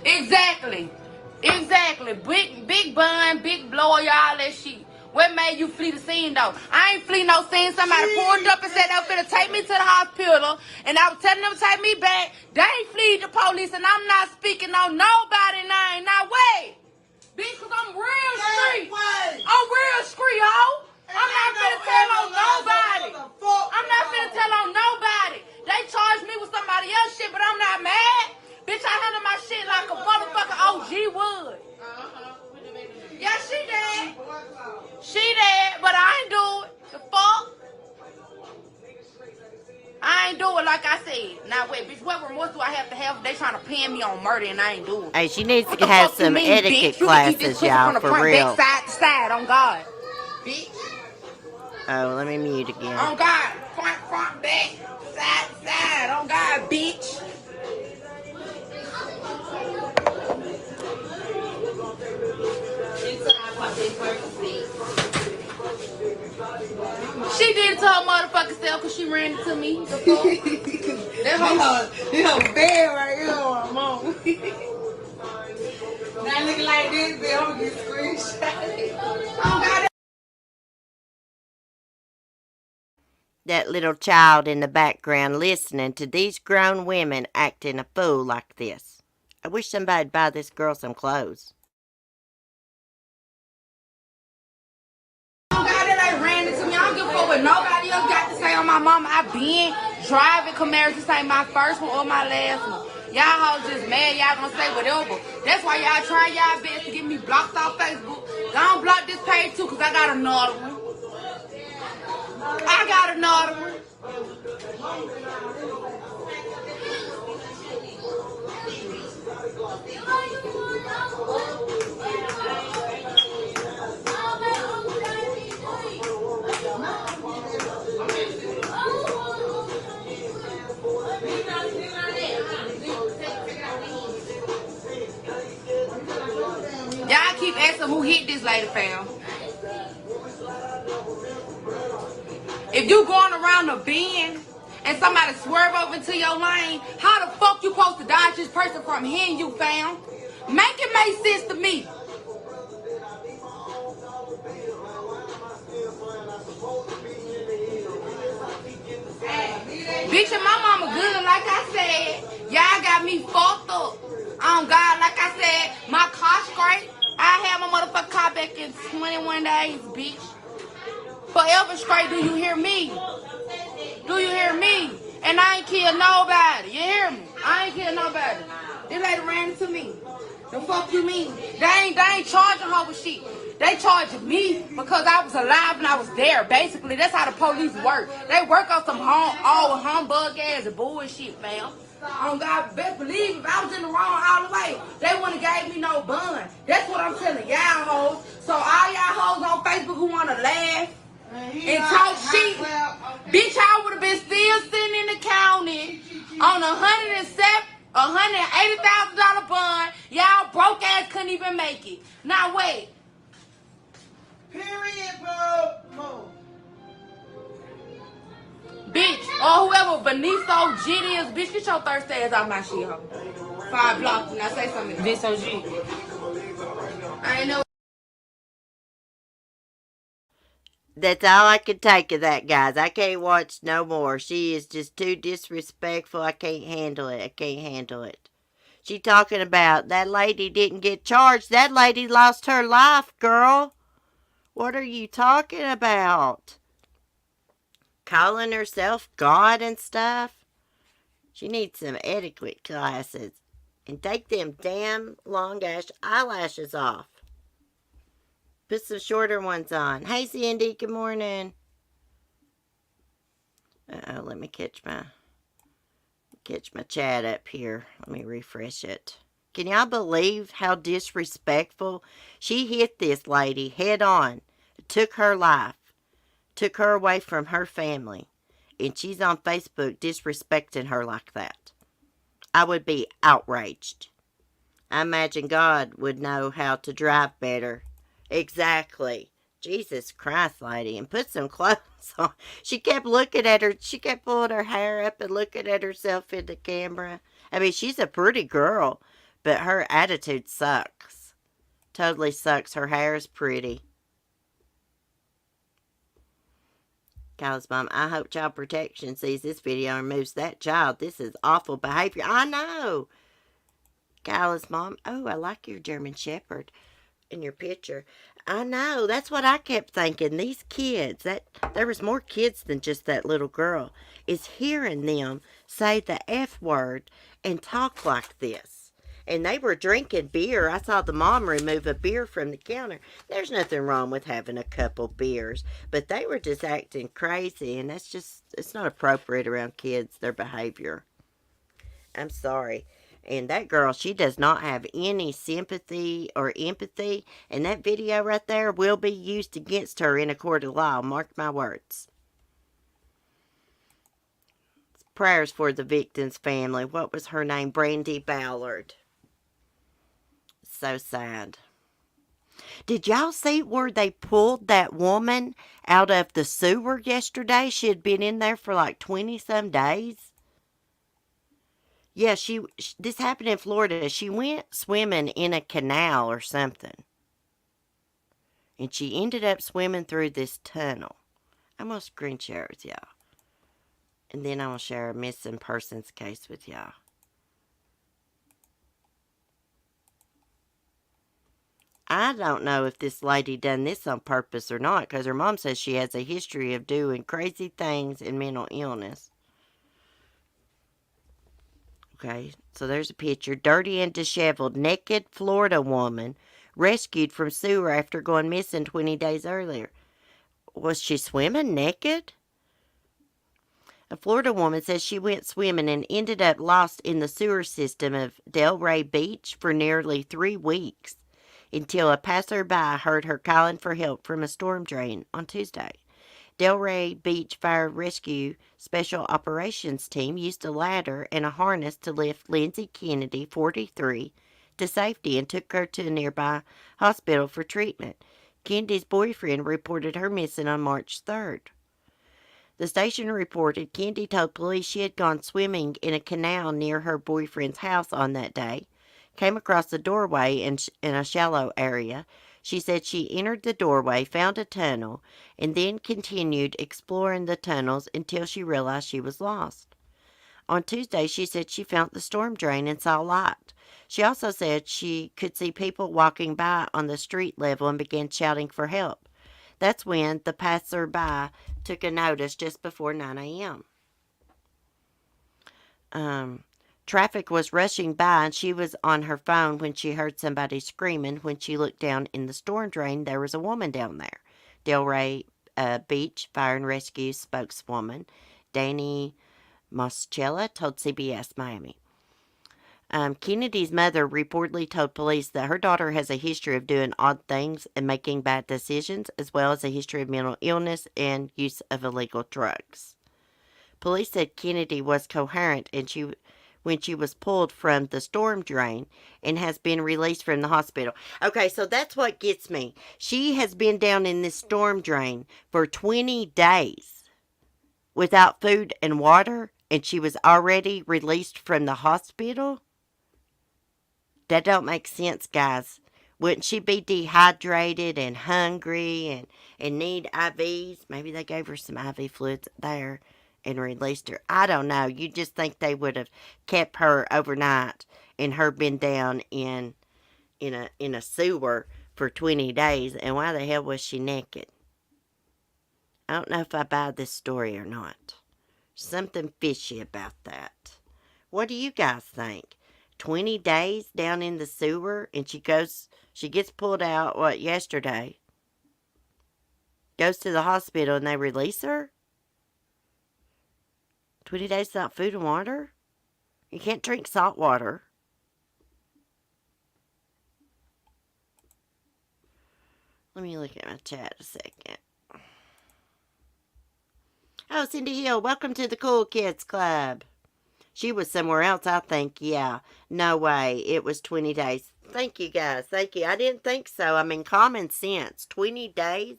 C: Exactly. Big bun, big blower, y'all that shit. What made you flee the scene though? I ain't flee no scene. Somebody pulled up and said they were finna take me to the hospital, and I was telling them to take me back. They ain't flee the police, and I'm not speaking on nobody name. Now wait, bitch, cause I'm real street. I'm real street, ho. I'm not finna tell on nobody. I'm not finna tell on nobody. They charged me with somebody else's shit, but I'm not mad. Bitch, I handle my shit like a motherfucking OG would. Yeah, she dead. She dead, but I ain't do it. The fuck? I ain't do it like I said. Now wait, bitch, what remorse do I have to have if they trying to pin me on murder and I ain't do it?
A: Hey, she needs to have some etiquette classes, y'all, for real.
C: Back, side to side, on God. Bitch.
A: Oh, let me mute again.
C: On God. Front, back, side to side, on God, bitch. She did it to her motherfucking self because she ran into me. The fuck? That
D: This bad right here on mom. Now looking like this, bitch, I'm gonna get screenshot.
C: Oh, God.
A: That little child in the background listening to these grown women acting a fool like this. I wish somebody'd buy this girl some clothes.
C: Oh, God, that ain't ran into me. I don't give a fuck what nobody else got to say on my mama. I been driving Camaros. This ain't my first one or my last one. Y'all hoes just mad. Y'all gonna say whatever. That's why y'all trying y'all best to get me blocked off Facebook. Don't block this page too, because I got another one. I got another one. Y'all keep asking who hit this lady, fam. If you going around the bend and somebody swerve over into your lane, how the fuck you supposed to dodge this person from hitting you, fam? Make it make sense to me. Bitch, and my mama good, like I said. Y'all got me fucked up. Oh God, like I said, my car straight. I had my motherfucking car back in 21 days, bitch. Forever straight, do you hear me? Do you hear me? And I ain't killed nobody. You hear me? I ain't killed nobody. This lady ran into me. The fuck you mean? They ain't charging her with shit. They charged me because I was alive and I was there. Basically, that's how the police work. They work on some all humbug ass bullshit, fam. On God, best believe if I was in the wrong all the way, they wouldn't have gave me no bun. That's what I'm telling y'all hoes. So all y'all hoes on Facebook who wanna laugh and talk shit, bitch, I would have been still sitting in the county on $180,000 bond. Y'all broke ass couldn't even make it. Now wait.
D: Period, bro.
C: Bitch, or whoever Benicio Jitty is, bitch, get your thirsty ass off my shit, ho. 5 blocks, now say something.
E: Benicio G.
C: I ain't know.
A: That's all I can take of that, guys. I can't watch no more. She is just too disrespectful. I can't handle it. I can't handle it. She talking about that lady didn't get charged. That lady lost her life, girl. What are you talking about? Calling herself God and stuff? She needs some etiquette classes. And take them damn long ass eyelashes off. Put some shorter ones on. Hey, Cindy, good morning. Uh-oh, let me catch my chat up here. Let me refresh it. Can y'all believe how disrespectful? She hit this lady head on. Took her life. Took her away from her family. And she's on Facebook disrespecting her like that. I would be outraged. I imagine God would know how to drive better. Exactly. Jesus Christ, lady. And put some clothes on. She kept looking at her. She kept pulling her hair up and looking at herself in the camera. I mean, she's a pretty girl, but her attitude sucks. Totally sucks. Her hair is pretty. Kyle's mom, I hope Child Protection sees this video and removes that child. This is awful behavior. I know. Kyle's mom, oh, I like your German Shepherd in your picture. I know. That's what I kept thinking. These kids, there was more kids than just that little girl, is hearing them say the F word and talk like this. And they were drinking beer. I saw the mom remove a beer from the counter. There's nothing wrong with having a couple beers. But they were just acting crazy. And it's not appropriate around kids, their behavior. I'm sorry. And that girl, she does not have any sympathy or empathy. And that video right there will be used against her in a court of law. Mark my words. Prayers for the victim's family. What was her name? Brandy Ballard. So sad. Did y'all see where they pulled that woman out of the sewer yesterday? She had been in there for like 20-some days. Yeah, this happened in Florida. She went swimming in a canal or something. And she ended up swimming through this tunnel. I'm going to screen share it with y'all. And then I'm going to share a missing persons case with y'all. I don't know if this lady done this on purpose or not, because her mom says she has a history of doing crazy things and mental illness. Okay, so there's a picture. Dirty and disheveled, naked Florida woman rescued from sewer after going missing 20 days earlier. Was she swimming naked? A Florida woman says she went swimming and ended up lost in the sewer system of Delray Beach for nearly 3 weeks until a passerby heard her calling for help from a storm drain on Tuesday. Delray Beach Fire Rescue Special Operations Team used a ladder and a harness to lift Lindsay Kennedy, 43, to safety and took her to a nearby hospital for treatment. Kennedy's boyfriend reported her missing on March 3rd. The station reported Kennedy told police she had gone swimming in a canal near her boyfriend's house on that day, came across the doorway in a shallow area. She said she entered the doorway, found a tunnel, and then continued exploring the tunnels until she realized she was lost. On Tuesday, she said she found the storm drain and saw light. She also said she could see people walking by on the street level and began shouting for help. That's when the passerby took a notice just before 9 a.m. Traffic was rushing by and she was on her phone when she heard somebody screaming. When she looked down in the storm drain, there was a woman down there. Delray Beach Fire and Rescue spokeswoman Danny Moschella told CBS Miami. Kennedy's mother reportedly told police that her daughter has a history of doing odd things and making bad decisions, as well as a history of mental illness and use of illegal drugs. Police said Kennedy was coherent when she was pulled from the storm drain and has been released from the hospital. Okay, so that's what gets me. She has been down in this storm drain for 20 days without food and water, and she was already released from the hospital? That don't make sense, guys. Wouldn't she be dehydrated and hungry and need IVs? Maybe they gave her some IV fluids there and released her. I don't know. You just think they would have kept her overnight and her been down in a sewer for 20 days. And why the hell was she naked? I don't know if I buy this story or not. Something fishy about that. What do you guys think? 20 days down in the sewer and she gets pulled out, yesterday? Goes to the hospital and they release her? 20 days without food and water? You can't drink salt water. Let me look at my chat a second. Oh, Cindy Hill, welcome to the Cool Kids Club. She was somewhere else, I think. Yeah, no way. It was 20 days. Thank you, guys. Thank you. I didn't think so. I mean, common sense. 20 days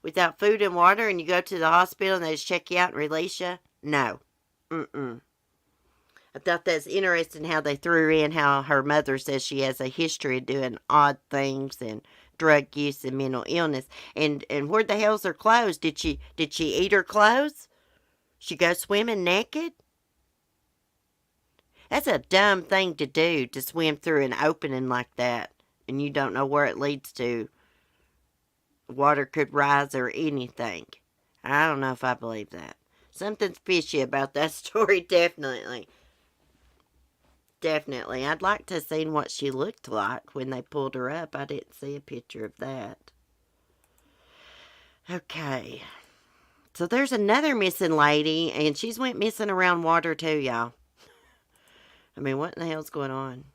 A: without food and water, and you go to the hospital and they just check you out and release you? No. I thought that's interesting how they threw in how her mother says she has a history of doing odd things and drug use and mental illness. And where the hell's her clothes? Did she eat her clothes? She go swimming naked? That's a dumb thing to do, to swim through an opening like that, and you don't know where it leads to. Water could rise or anything. I don't know if I believe that. Something's fishy about that story, definitely. Definitely. I'd like to have seen what she looked like when they pulled her up. I didn't see a picture of that. Okay. So there's another missing lady, and she's went missing around water too, y'all. I mean, what in the hell's going on?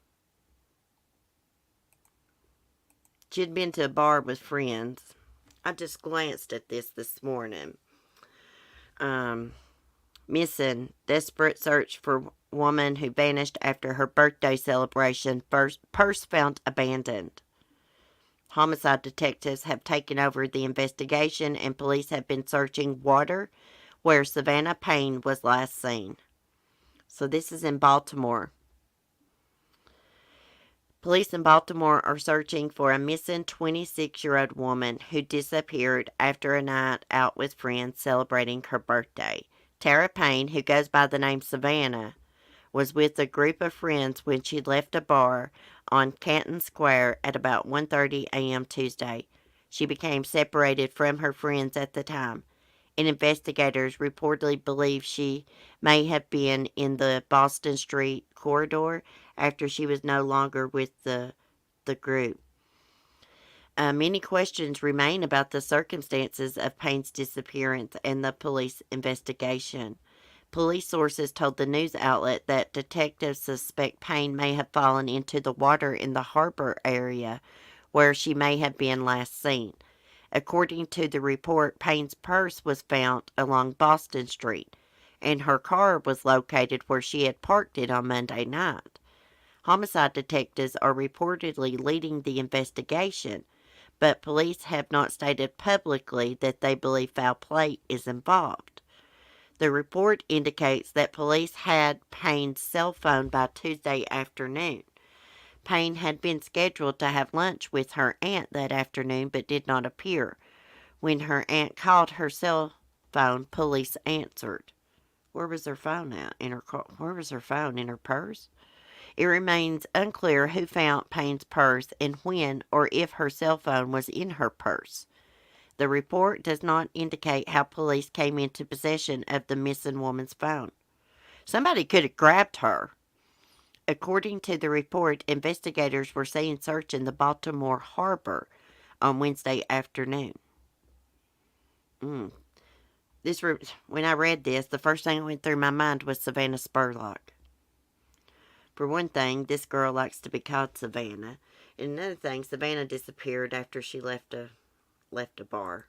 A: She'd been to a bar with friends. I just glanced at this morning. Missing. Desperate search for woman who vanished after her birthday celebration. Purse found abandoned. Homicide detectives have taken over the investigation and police have been searching water where Savannah Payne was last seen. So this is in Baltimore. Police in Baltimore are searching for a missing 26-year-old woman who disappeared after a night out with friends celebrating her birthday. Tara Payne, who goes by the name Savannah, was with a group of friends when she left a bar on Canton Square at about 1:30 a.m. Tuesday. She became separated from her friends at the time, and investigators reportedly believe she may have been in the Boston Street corridor after she was no longer with the group. Many questions remain about the circumstances of Payne's disappearance and the police investigation. Police sources told the news outlet that detectives suspect Payne may have fallen into the water in the harbor area where she may have been last seen. According to the report, Payne's purse was found along Boston Street, and her car was located where she had parked it on Monday night. Homicide detectives are reportedly leading the investigation, but police have not stated publicly that they believe foul play is involved. The report indicates that police had Payne's cell phone by Tuesday afternoon. Payne had been scheduled to have lunch with her aunt that afternoon but did not appear. When her aunt called her cell phone, police answered. Where was her phone at? In her car? Where was her phone? In her purse? It remains unclear who found Payne's purse and when or if her cell phone was in her purse. The report does not indicate how police came into possession of the missing woman's phone. Somebody could have grabbed her. According to the report, investigators were seen searching the Baltimore harbor on Wednesday afternoon. When I read this, the first thing that went through my mind was Savannah Spurlock. For one thing, this girl likes to be called Savannah. And another thing, Savannah disappeared after she left a bar.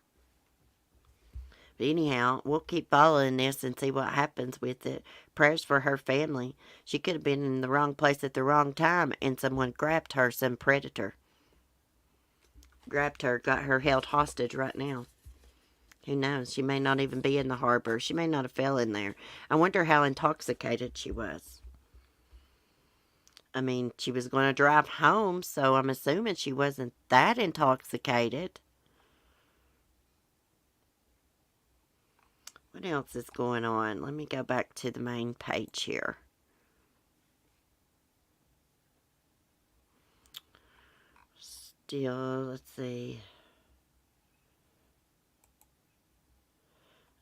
A: But anyhow, we'll keep following this and see what happens with it. Prayers for her family. She could have been in the wrong place at the wrong time and someone grabbed her, some predator. Grabbed her, got her held hostage right now. Who knows? She may not even be in the harbor. She may not have fell in there. I wonder how intoxicated she was. I mean, she was going to drive home, so I'm assuming she wasn't that intoxicated. What else is going on? Let me go back to the main page here. Still, let's see.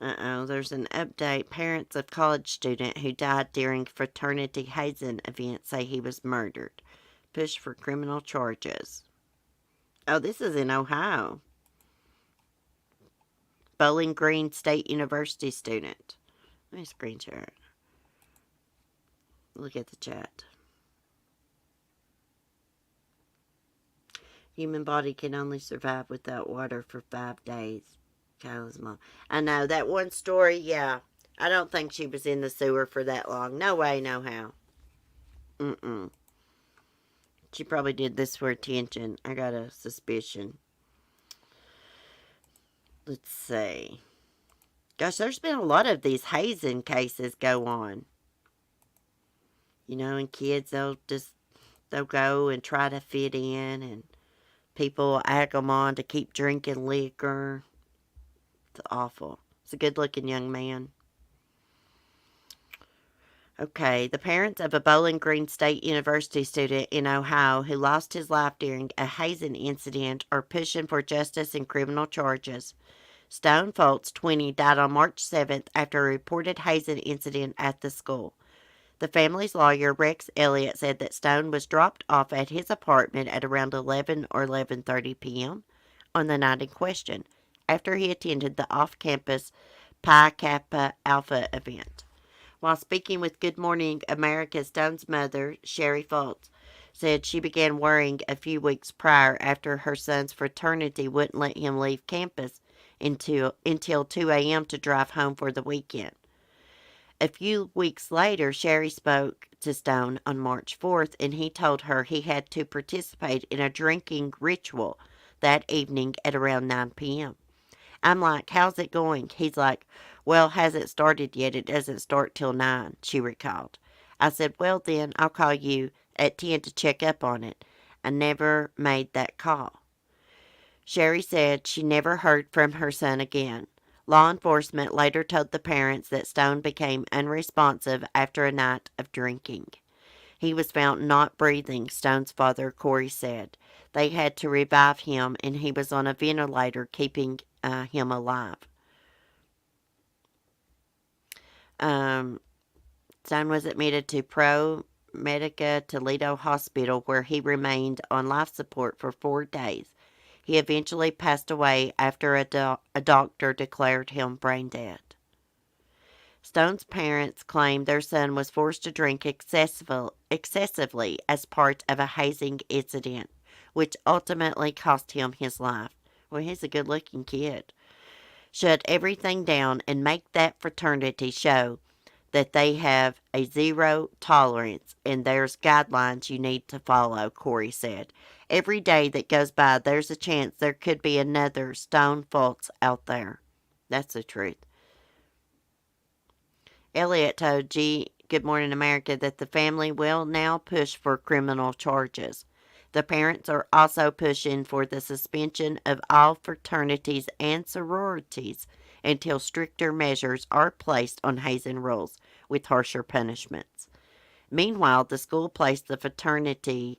A: There's an update. Parents of college student who died during fraternity hazing event say he was murdered. Push for criminal charges. Oh, this is in Ohio. Bowling Green State University student. Let me screen share it. Look at the chat. Human body can only survive without water for 5 days. Kyla's mom. I know, that one story, yeah. I don't think she was in the sewer for that long. No way, no how. She probably did this for attention. I got a suspicion. Let's see. Gosh, there's been a lot of these hazing cases go on. You know, and kids, they'll go and try to fit in, and people egg them on to keep drinking liquor. It's awful. It's a good-looking young man. Okay, the parents of a Bowling Green State University student in Ohio who lost his life during a hazing incident are pushing for justice in criminal charges. Stone Foltz, 20, died on March 7th after a reported hazing incident at the school. The family's lawyer, Rex Elliott, said that Stone was dropped off at his apartment at around 11 or 11:30 p.m. on the night in question, after he attended the off-campus Pi Kappa Alpha event. While speaking with Good Morning America, Stone's mother, Sherry Foltz, said she began worrying a few weeks prior after her son's fraternity wouldn't let him leave campus until 2 a.m. to drive home for the weekend. A few weeks later, Sherry spoke to Stone on March 4th, and he told her he had to participate in a drinking ritual that evening at around 9 p.m. I'm like, how's it going? He's like, well, hasn't started yet. It doesn't start till 9, she recalled. I said, well, then I'll call you at 10 to check up on it. I never made that call. Sherry said she never heard from her son again. Law enforcement later told the parents that Stone became unresponsive after a night of drinking. He was found not breathing, Stone's father, Corey, said. They had to revive him, and he was on a ventilator, keeping him alive. Stone was admitted to Pro Medica Toledo Hospital, where he remained on life support for 4 days. He eventually passed away after a doctor declared him brain dead. Stone's parents claimed their son was forced to drink excessively as part of a hazing incident, which ultimately cost him his life. Well, he's a good-looking kid. Shut everything down and make that fraternity show that they have a zero tolerance and there's guidelines you need to follow, Corey said. Every day that goes by, there's a chance there could be another Stone Foltz out there. That's the truth. Elliott told Good Morning America that the family will now push for criminal charges. The parents are also pushing for the suspension of all fraternities and sororities until stricter measures are placed on hazing rules with harsher punishments. Meanwhile, the school placed the fraternity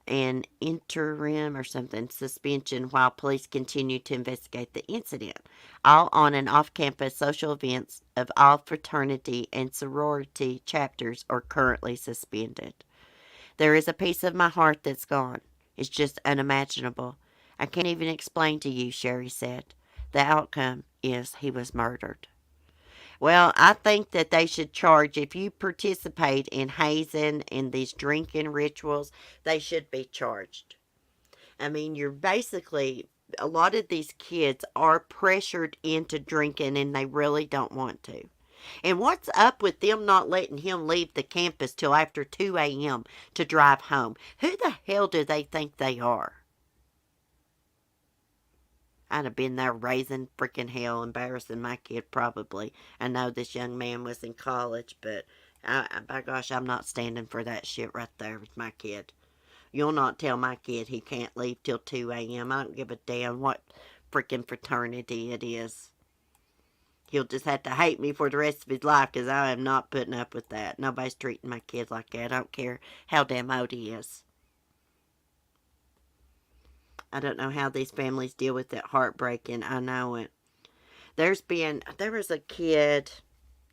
A: an interim or something suspension while police continue to investigate the incident. All on and off-campus social events of all fraternity and sorority chapters are currently suspended. There is a piece of my heart that's gone. It's just unimaginable. I can't even explain to you, Sherry said. The outcome is he was murdered. Well, I think that they should charge, if you participate in hazing and these drinking rituals, they should be charged. I mean, you're basically, a lot of these kids are pressured into drinking and they really don't want to. And what's up with them not letting him leave the campus till after 2 a.m. to drive home? Who the hell do they think they are? I'd have been there raising freaking hell, embarrassing my kid probably. I know this young man was in college, but by gosh, I'm not standing for that shit right there with my kid. You'll not tell my kid he can't leave till 2 a.m. I don't give a damn what freaking fraternity it is. He'll just have to hate me for the rest of his life because I am not putting up with that. Nobody's treating my kid like that. I don't care how damn old he is. I don't know how these families deal with that heartbreaking. I know it. There was a kid,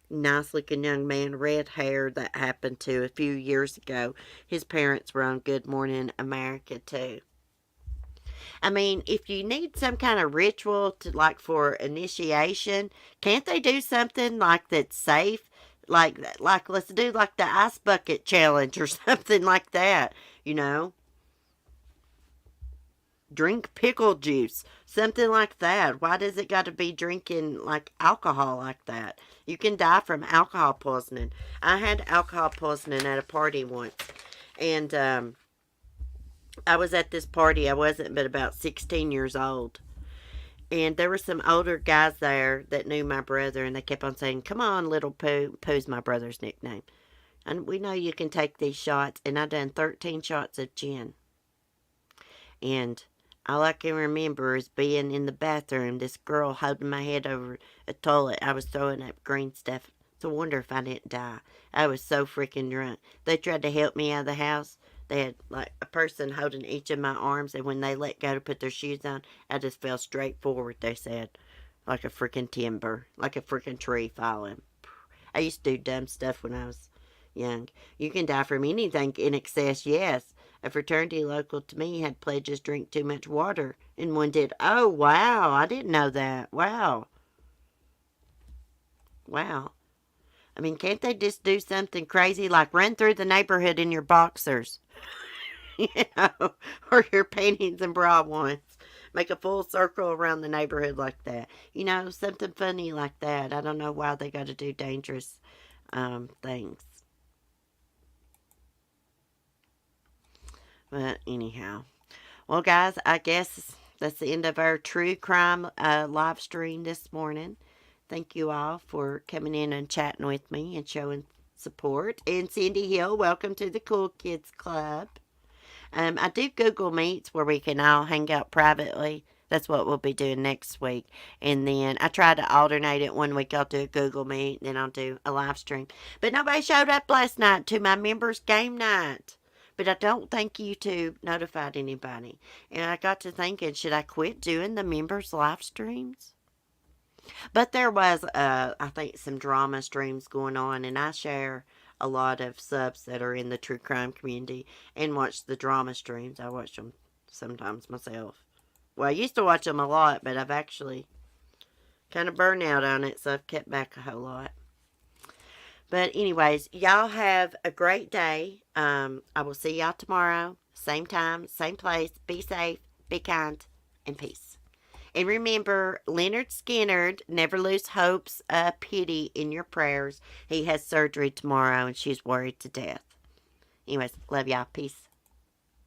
A: nice looking young man, red hair, that happened to a few years ago. His parents were on Good Morning America too. I mean, if you need some kind of ritual to, like, for initiation, can't they do something like that's safe? Like let's do like the ice bucket challenge or something like that, you know? Drink pickle juice, something like that. Why does it got to be drinking like alcohol like that? You can die from alcohol poisoning. I had alcohol poisoning at a party once, and I was at this party. I wasn't but about 16 years old, and there were some older guys there that knew my brother, and they kept on saying, "Come on, little Pooh." Pooh's my brother's nickname. And we know you can take these shots, and I done 13 shots of gin. And all I can remember is being in the bathroom, this girl holding my head over a toilet. I was throwing up green stuff. It's a wonder if I didn't die. I was so freaking drunk. They tried to help me out of the house. They had like a person holding each of my arms, and when they let go to put their shoes on, I just fell straight forward, they said. Like a freaking timber. Like a freaking tree falling. I used to do dumb stuff when I was young. You can die from anything in excess, yes. A fraternity local to me had pledges drink too much water, and one did. Oh, wow, I didn't know that. Wow. Wow. I mean, can't they just do something crazy like run through the neighborhood in your boxers? You know, or your panties and bra ones. Make a full circle around the neighborhood like that. You know, something funny like that. I don't know why they got to do dangerous things. But anyhow. Well, guys, I guess that's the end of our true crime live stream this morning. Thank you all for coming in and chatting with me and showing support. And Cindy Hill, welcome to the Cool Kids Club. I do Google Meets where we can all hang out privately. That's what we'll be doing next week. And then I try to alternate it. One week I'll do a Google Meet, then I'll do a live stream. But nobody showed up last night to my members' game night. But I don't think YouTube notified anybody. And I got to thinking, should I quit doing the members' live streams? But there was, I think, some drama streams going on. And I share a lot of subs that are in the true crime community and watch the drama streams. I watch them sometimes myself. Well, I used to watch them a lot, but I've actually kind of burned out on it. So I've kept back a whole lot. But anyways, y'all have a great day. I will see y'all tomorrow. Same time, same place. Be safe, be kind, and peace. And remember, Leonard Skinnard, never lose hopes, pity in your prayers. He has surgery tomorrow, and she's worried to death. Anyways, love y'all. Peace.